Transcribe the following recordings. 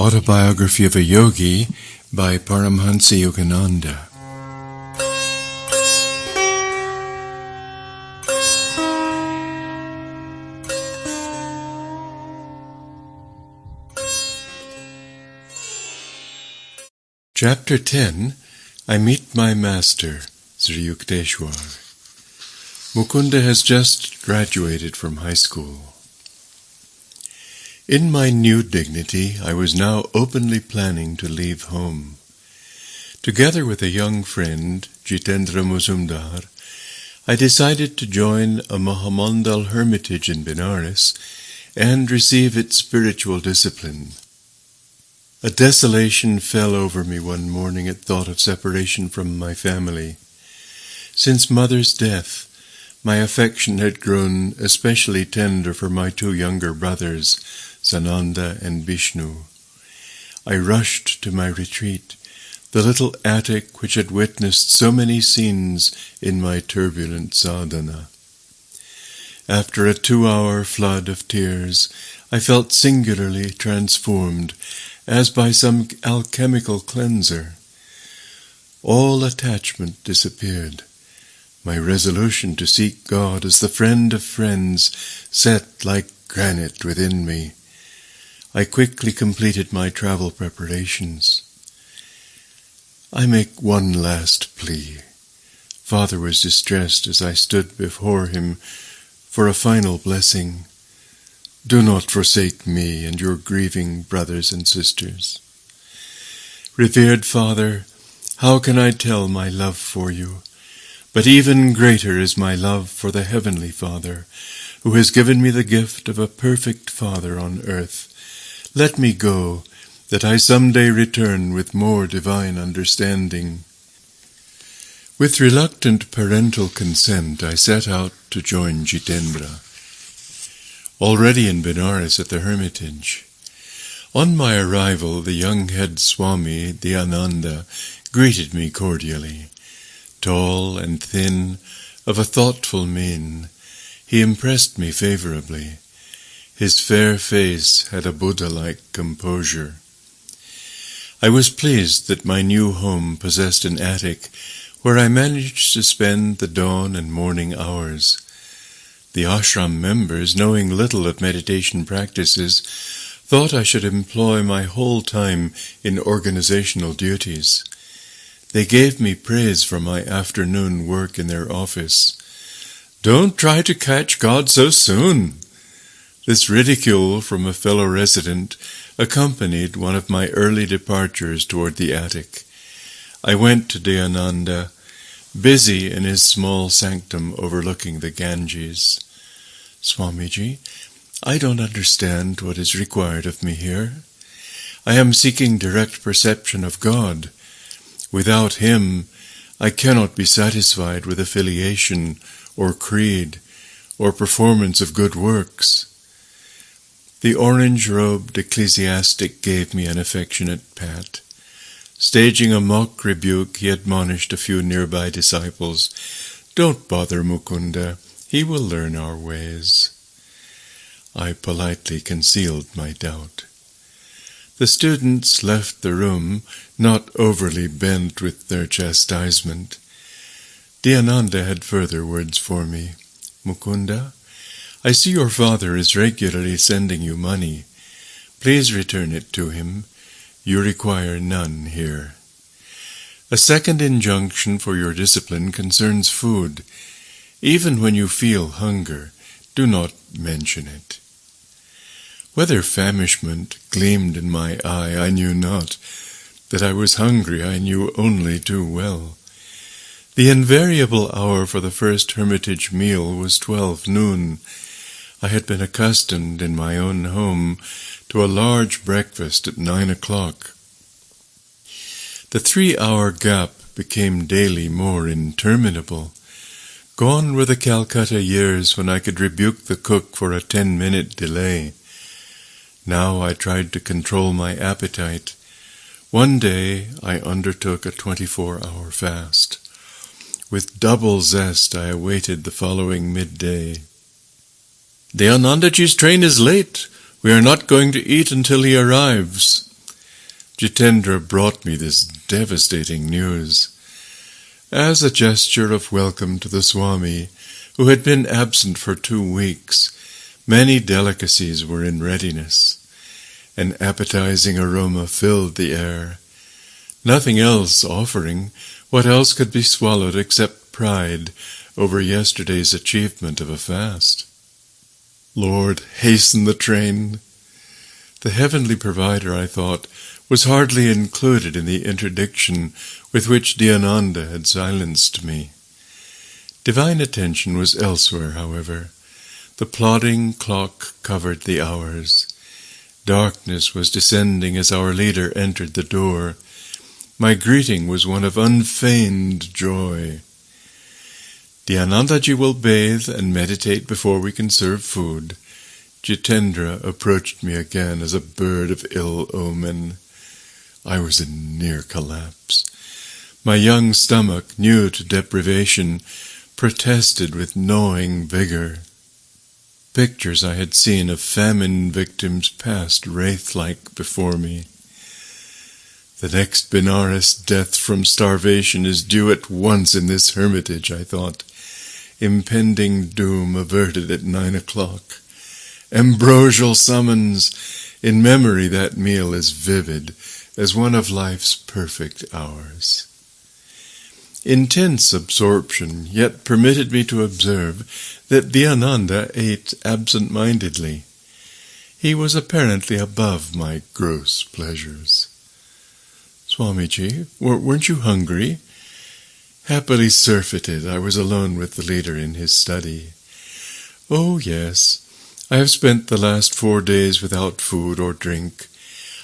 Autobiography of a Yogi by Paramahamsa Yogananda. Chapter 10. I Meet My Master, Sri Yukteswar. Mukunda has just graduated from high school. In my new dignity, I was now openly planning to leave home. Together with a young friend, Jitendra Muzumdar, I decided to join a Mahamandal hermitage in Benares and receive its spiritual discipline. A desolation fell over me one morning at thought of separation from my family. Since mother's death, my affection had grown especially tender for my two younger brothers, Sananda and Vishnu. I rushed to my retreat, the little attic which had witnessed so many scenes in my turbulent sadhana. After a 2-hour flood of tears, I felt singularly transformed, as by some alchemical cleanser. All attachment disappeared. My resolution to seek God as the friend of friends set like granite within me. I quickly completed my travel preparations. I make one last plea. Father was distressed as I stood before him for a final blessing. Do not forsake me and your grieving brothers and sisters. Revered Father, how can I tell my love for you? But even greater is my love for the Heavenly Father, who has given me the gift of a perfect Father on earth. Let me go, that I someday return with more divine understanding. With reluctant parental consent, I set out to join Jitendra. Already in Benares at the hermitage. On my arrival, the young head Swami, Kriyananda, greeted me cordially. Tall and thin, of a thoughtful mien, he impressed me favorably. His fair face had a Buddha-like composure. I was pleased that my new home possessed an attic where I managed to spend the dawn and morning hours. The ashram members, knowing little of meditation practices, thought I should employ my whole time in organizational duties. They gave me praise for my afternoon work in their office. "Don't try to catch God so soon." This ridicule from a fellow resident accompanied one of my early departures toward the attic. I went to Dayananda, busy in his small sanctum overlooking the Ganges. "Swamiji, I don't understand what is required of me here. I am seeking direct perception of God. Without Him, I cannot be satisfied with affiliation or creed or performance of good works." The orange-robed ecclesiastic gave me an affectionate pat. Staging a mock rebuke, he admonished a few nearby disciples, "Don't bother Mukunda, he will learn our ways." I politely concealed my doubt. The students left the room, not overly bent with their chastisement. Dayananda had further words for me. "Mukunda, I see your father is regularly sending you money. Please return it to him. You require none here. A second injunction for your discipline concerns food. Even when you feel hunger, do not mention it." Whether famishment gleamed in my eye, I knew not. That I was hungry, I knew only too well. The invariable hour for the first hermitage meal was 12 noon. I had been accustomed in my own home to a large breakfast at 9 o'clock. The 3-hour gap became daily more interminable. Gone were the Calcutta years when I could rebuke the cook for a 10-minute delay. Now I tried to control my appetite. One day I undertook a 24-hour fast. With double zest I awaited the following midday. "Dayanandaji's train is late. We are not going to eat until he arrives." Jitendra brought me this devastating news. As a gesture of welcome to the Swami, who had been absent for 2 weeks, many delicacies were in readiness. An appetizing aroma filled the air. Nothing else offering, what else could be swallowed except pride over yesterday's achievement of a fast? Lord, hasten the train. The heavenly provider, I thought, was hardly included in the interdiction with which Kriyananda had silenced me. Divine attention was elsewhere, however. The plodding clock covered the hours. Darkness was descending as our leader entered the door. My greeting was one of unfeigned joy. Kriyanandaji will bathe and meditate before we can serve food. Jitendra approached me again as a bird of ill omen. I was in near collapse. My young stomach, new to deprivation, protested with gnawing vigor. Pictures I had seen of famine victims passed wraith-like before me. The next Benares death from starvation is due at once in this hermitage, I thought. Impending doom averted at 9 o'clock. Ambrosial summons. In memory that meal is vivid as one of life's perfect hours. Intense absorption yet permitted me to observe that Kriyananda ate absent-mindedly. He was apparently above my gross pleasures. Swamiji, weren't you hungry? Happily surfeited, I was alone with the leader in his study. Oh, yes. I have spent the last 4 days without food or drink.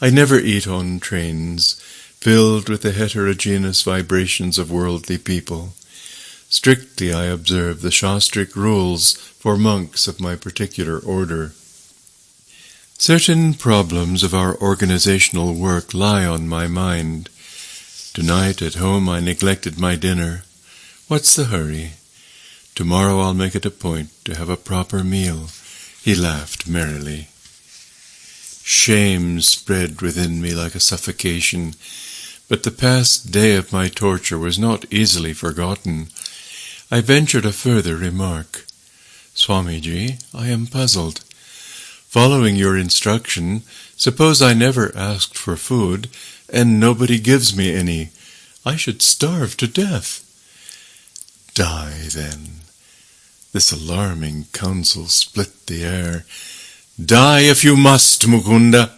I never eat on trains, filled with the heterogeneous vibrations of worldly people. Strictly I observe the Shastric rules for monks of my particular order. Certain problems of our organizational work lie on my mind. Tonight at home I neglected my dinner. What's the hurry? Tomorrow I'll make it a point to have a proper meal. He laughed merrily. Shame spread within me like a suffocation, but the past day of my torture was not easily forgotten. I ventured a further remark. Swamiji, I am puzzled. Following your instruction, suppose I never asked for food, and nobody gives me any. I should starve to death. Die, then. This alarming counsel split the air. Die if you must, Mukunda.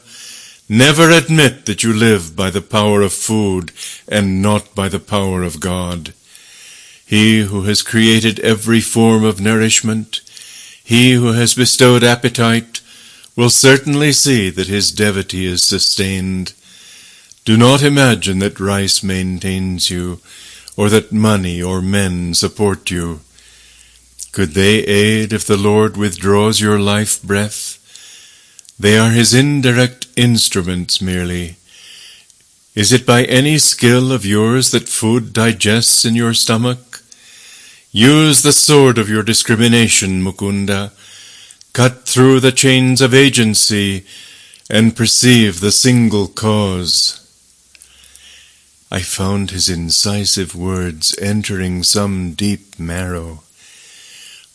Never admit that you live by the power of food and not by the power of God. He who has created every form of nourishment, he who has bestowed appetite, will certainly see that his devotee is sustained. Do not imagine that rice maintains you, or that money or men support you. Could they aid if the Lord withdraws your life breath? They are his indirect instruments merely. Is it by any skill of yours that food digests in your stomach? Use the sword of your discrimination, Mukunda. Cut through the chains of agency and perceive the single cause. I found his incisive words entering some deep marrow.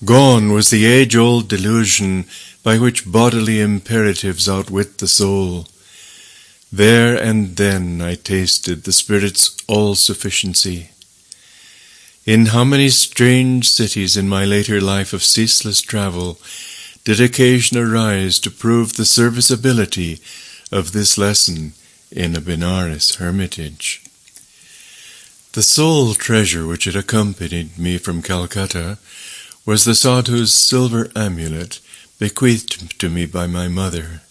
Gone was the age-old delusion by which bodily imperatives outwit the soul. There and then I tasted the Spirit's all-sufficiency. In how many strange cities in my later life of ceaseless travel did occasion arise to prove the serviceability of this lesson in a Benares hermitage. The sole treasure which had accompanied me from Calcutta was the sadhu's silver amulet bequeathed to me by my mother.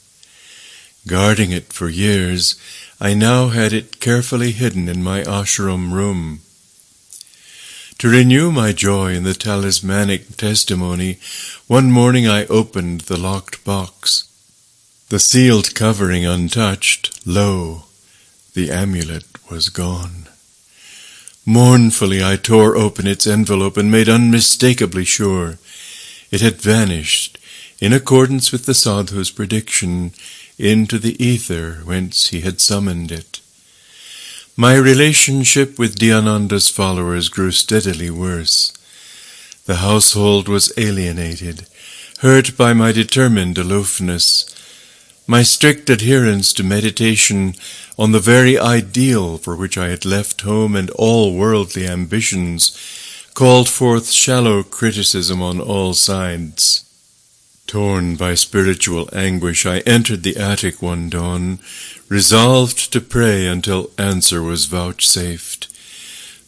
Guarding it for years, I now had it carefully hidden in my ashram room. To renew my joy in the talismanic testimony, one morning I opened the locked box. The sealed covering untouched, lo, the amulet was gone. Mournfully I tore open its envelope and made unmistakably sure it had vanished, in accordance with the sadhu's prediction, into the ether whence he had summoned it. My relationship with Dayananda's followers grew steadily worse. The household was alienated, hurt by my determined aloofness. My strict adherence to meditation on the very ideal for which I had left home and all worldly ambitions called forth shallow criticism on all sides. Torn by spiritual anguish, I entered the attic one dawn, resolved to pray until answer was vouchsafed.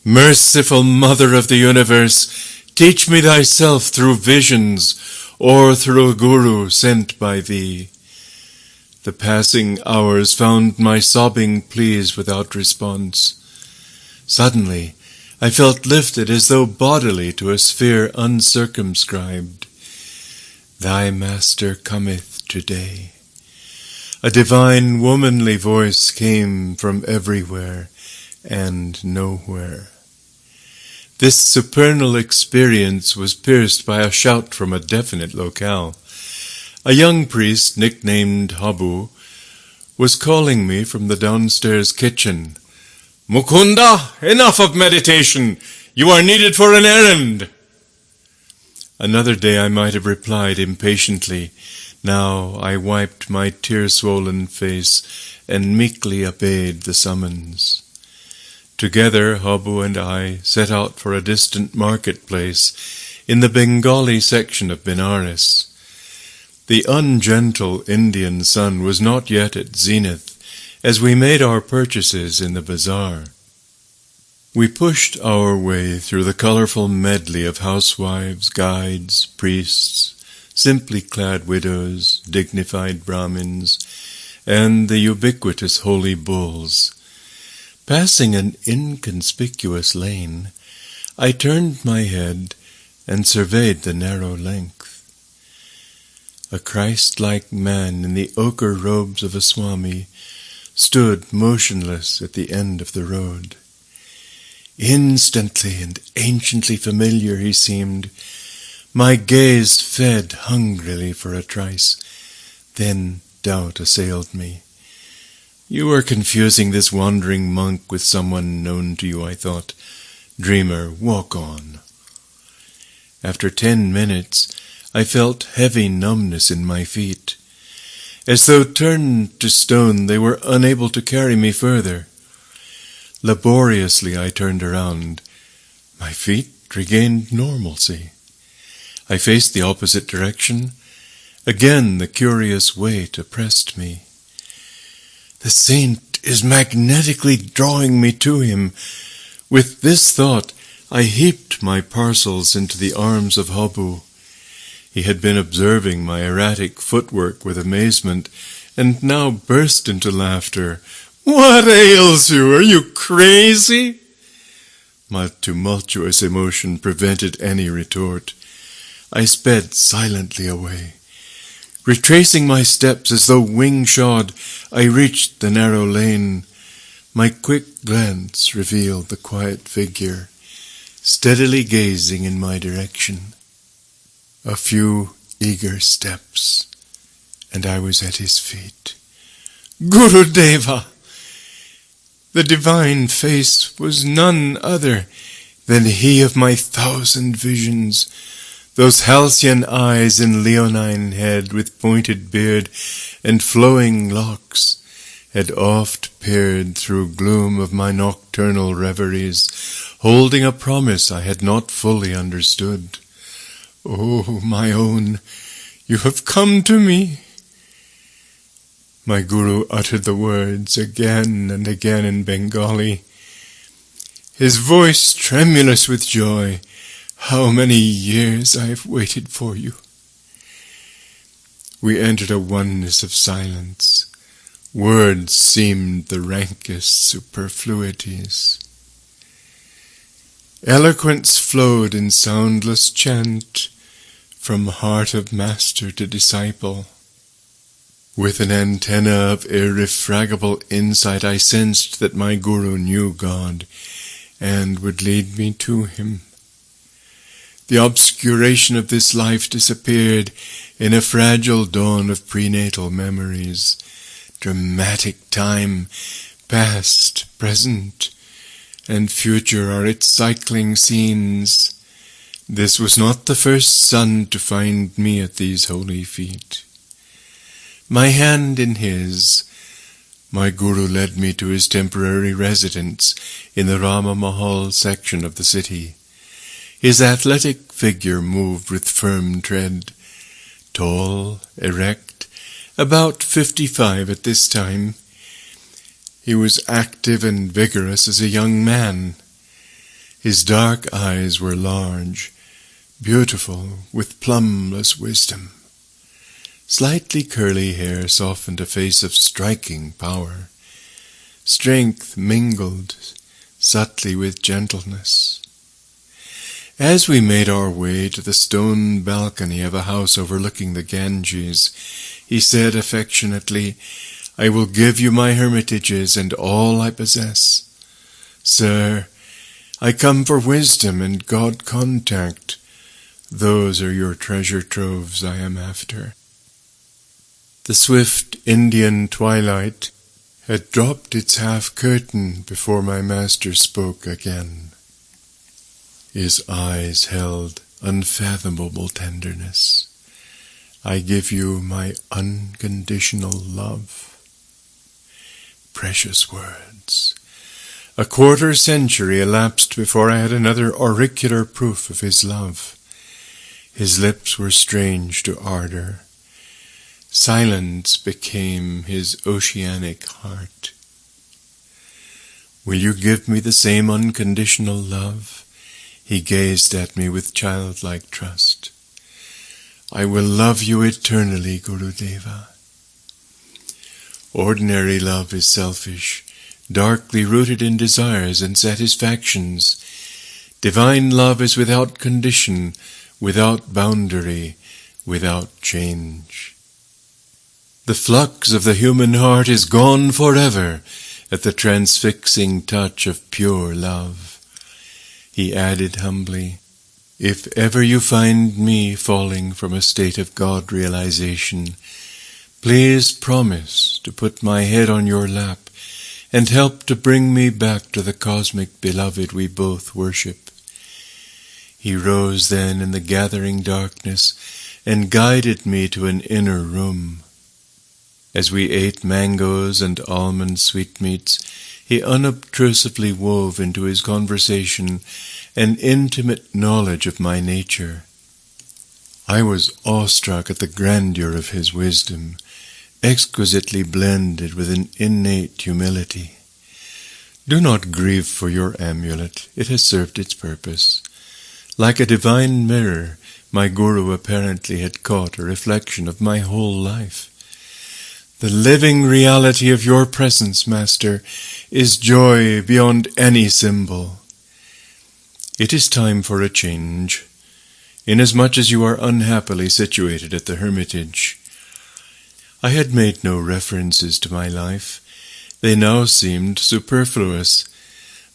Merciful Mother of the Universe, teach me thyself through visions, or through a guru sent by thee. The passing hours found my sobbing pleas without response. Suddenly, I felt lifted as though bodily to a sphere uncircumscribed. Thy Master cometh today. A divine womanly voice came from everywhere and nowhere. This supernal experience was pierced by a shout from a definite locale. A young priest, nicknamed Habu, was calling me from the downstairs kitchen. Mukunda, enough of meditation! You are needed for an errand! Another day I might have replied impatiently. Now I wiped my tear-swollen face and meekly obeyed the summons. Together Habu and I set out for a distant marketplace in the Bengali section of Benares. The ungentle Indian sun was not yet at zenith as we made our purchases in the bazaar. We pushed our way through the colorful medley of housewives, guides, priests, simply clad widows, dignified Brahmins, and the ubiquitous holy bulls. Passing an inconspicuous lane, I turned my head and surveyed the narrow length. A Christ-like man in the ochre robes of a Swami stood motionless at the end of the road. Instantly and anciently familiar he seemed. My gaze fed hungrily for a trice. Then doubt assailed me. You are confusing this wandering monk with someone known to you, I thought. Dreamer, walk on. After 10 minutes, I felt heavy numbness in my feet. As though turned to stone, they were unable to carry me further. Laboriously I turned around. My feet regained normalcy. I faced the opposite direction. Again the curious weight oppressed me. The saint is magnetically drawing me to him. With this thought, I heaped my parcels into the arms of Habu. He had been observing my erratic footwork with amazement, and now burst into laughter. What ails you? Are you crazy? My tumultuous emotion prevented any retort. I sped silently away. Retracing my steps as though wing-shod, I reached the narrow lane. My quick glance revealed the quiet figure, steadily gazing in my direction. A few eager steps, and I was at his feet. Gurudeva! The divine face was none other than he of my 1,000 visions. Those halcyon eyes and leonine head with pointed beard and flowing locks had oft peered through gloom of my nocturnal reveries, holding a promise I had not fully understood. Oh, my own, you have come to me. My guru uttered the words again and again in Bengali, his voice tremulous with joy. How many years I have waited for you. We entered a oneness of silence. Words seemed the rankest superfluities. Eloquence flowed in soundless chant from heart of master to disciple. With an antenna of irrefragable insight, I sensed that my guru knew God and would lead me to him. The obscuration of this life disappeared in a fragile dawn of prenatal memories. dramatic time, past, present, and future are its cycling scenes. This was not the first sun to find me at these holy feet. My hand in his, my Guru led me to his temporary residence in the Rama Mahal section of the city. His athletic figure moved with firm tread, tall, erect, about 55 at this time. He was active and vigorous as a young man. His dark eyes were large, beautiful, with plumbless wisdom. Slightly curly hair softened a face of striking power. Strength mingled subtly with gentleness. As we made our way to the stone balcony of a house overlooking the Ganges, he said affectionately, "I will give you my hermitages and all I possess. Sir, I come for wisdom and God contact. Those are your treasure troves I am after." The swift Indian twilight had dropped its half-curtain before my master spoke again. His eyes held unfathomable tenderness. "I give you my unconditional love." Precious words. A quarter century elapsed before I had another auricular proof of his love. His lips were strange to ardor. Silence became his oceanic heart. "Will you give me the same unconditional love?" He gazed at me with childlike trust. "I will love you eternally, Gurudeva." Ordinary love is selfish, darkly rooted in desires and satisfactions. Divine love is without condition, without boundary, without change. The flux of the human heart is gone forever at the transfixing touch of pure love. He added humbly, "If ever you find me falling from a state of God realization, please promise to put my head on your lap and help to bring me back to the cosmic beloved we both worship." He rose then in the gathering darkness and guided me to an inner room. As we ate mangoes and almond sweetmeats, he unobtrusively wove into his conversation an intimate knowledge of my nature. I was awestruck at the grandeur of his wisdom, exquisitely blended with an innate humility. "Do not grieve for your amulet, it has served its purpose." Like a divine mirror, my Guru apparently had caught a reflection of my whole life. "The living reality of your presence, Master, is joy beyond any symbol. It is time for a change, inasmuch as you are unhappily situated at the hermitage." I had made no references to my life. They now seemed superfluous.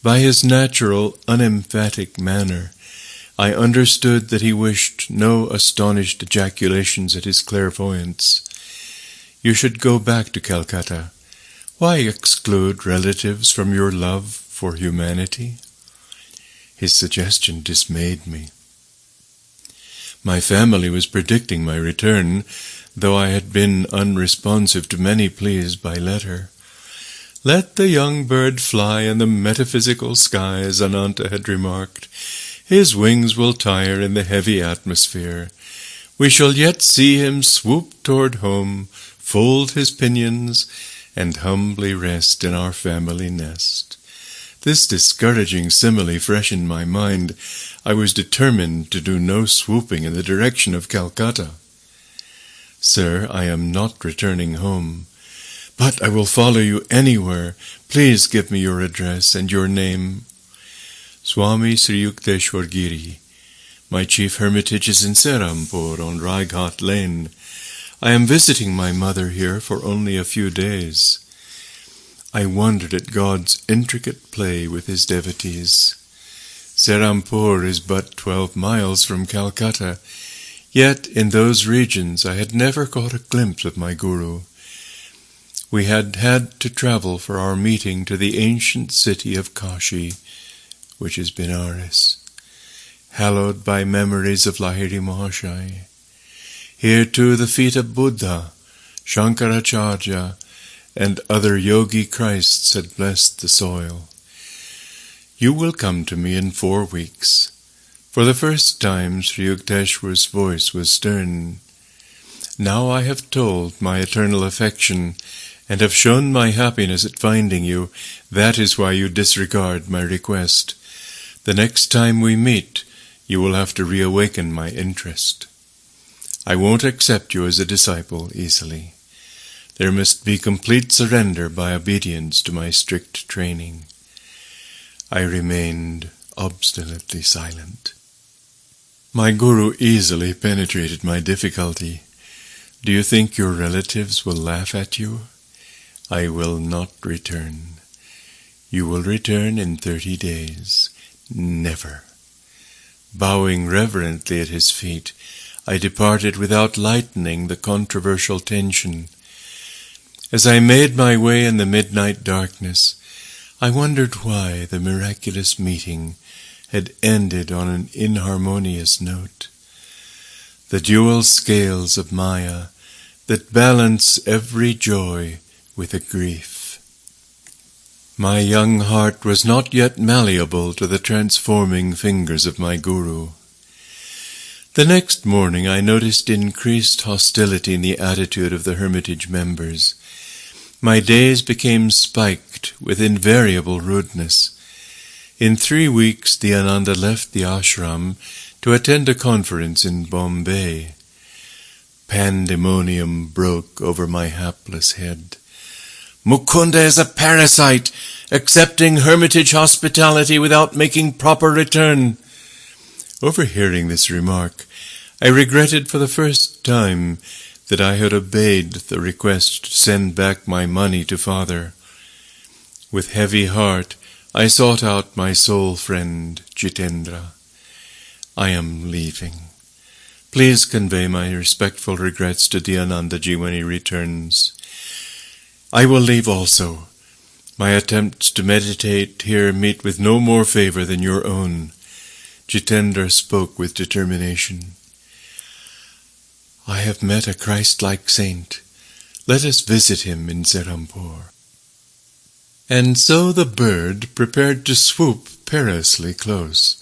By his natural, unemphatic manner, I understood that he wished no astonished ejaculations at his clairvoyance. "You should go back to Calcutta. Why exclude relatives from your love for humanity?" His suggestion dismayed me. My family was predicting my return, though I had been unresponsive to many pleas by letter. "Let the young bird fly in the metaphysical skies," Ananta had remarked. "His wings will tire in the heavy atmosphere. We shall yet see him swoop toward home, fold his pinions, and humbly rest in our family nest." This discouraging simile fresh in my mind, I was determined to do no swooping in the direction of Calcutta. "Sir, I am not returning home, but I will follow you anywhere. Please give me your address and your name." "Swami Sri Yukteswar Giri. My chief hermitage is in Serampur on Raighat Lane. I am visiting my mother here for only a few days." I wondered at God's intricate play with his devotees. Serampur is but 12 miles from Calcutta, yet in those regions I had never caught a glimpse of my Guru. we had had to travel for our meeting to the ancient city of Kashi, which is Benares, hallowed by memories of Lahiri Mahashai. Here too the feet of Buddha, Shankaracharya, and other Yogi Christs had blessed the soil. You will come to me in 4 weeks. For the first time Sri Yukteswar's voice was stern. Now I have told my eternal affection, and have shown my happiness at finding you. That is why you disregard my request. The next time we meet, you will have to reawaken my interest. I won't accept you as a disciple easily. There must be complete surrender by obedience to my strict training. I remained obstinately silent. My guru easily penetrated my difficulty. Do you think your relatives will laugh at you? I will not return. You will return in 30 days. Never. Bowing reverently at his feet, I departed without lightening the controversial tension. As I made my way in the midnight darkness, I wondered why the miraculous meeting had ended on an inharmonious note. The dual scales of Maya that balance every joy with a grief. My young heart was not yet malleable to the transforming fingers of my guru. The next morning I noticed increased hostility in the attitude of the hermitage members. My days became spiked with invariable rudeness. In 3 weeks Kriyananda left the ashram to attend a conference in Bombay. Pandemonium broke over my hapless head. Mukunda is a parasite, accepting hermitage hospitality without making proper return. Overhearing this remark, I regretted for the first time that I had obeyed the request to send back my money to Father. With heavy heart, I sought out my soul friend, Jitendra. I am leaving. Please convey my respectful regrets to Dayanandaji when he returns. I will leave also. My attempts to meditate here meet with no more favor than your own. Jitendra spoke with determination. I have met a Christ-like saint. Let us visit him in Serampore. And so the bird prepared to swoop perilously close.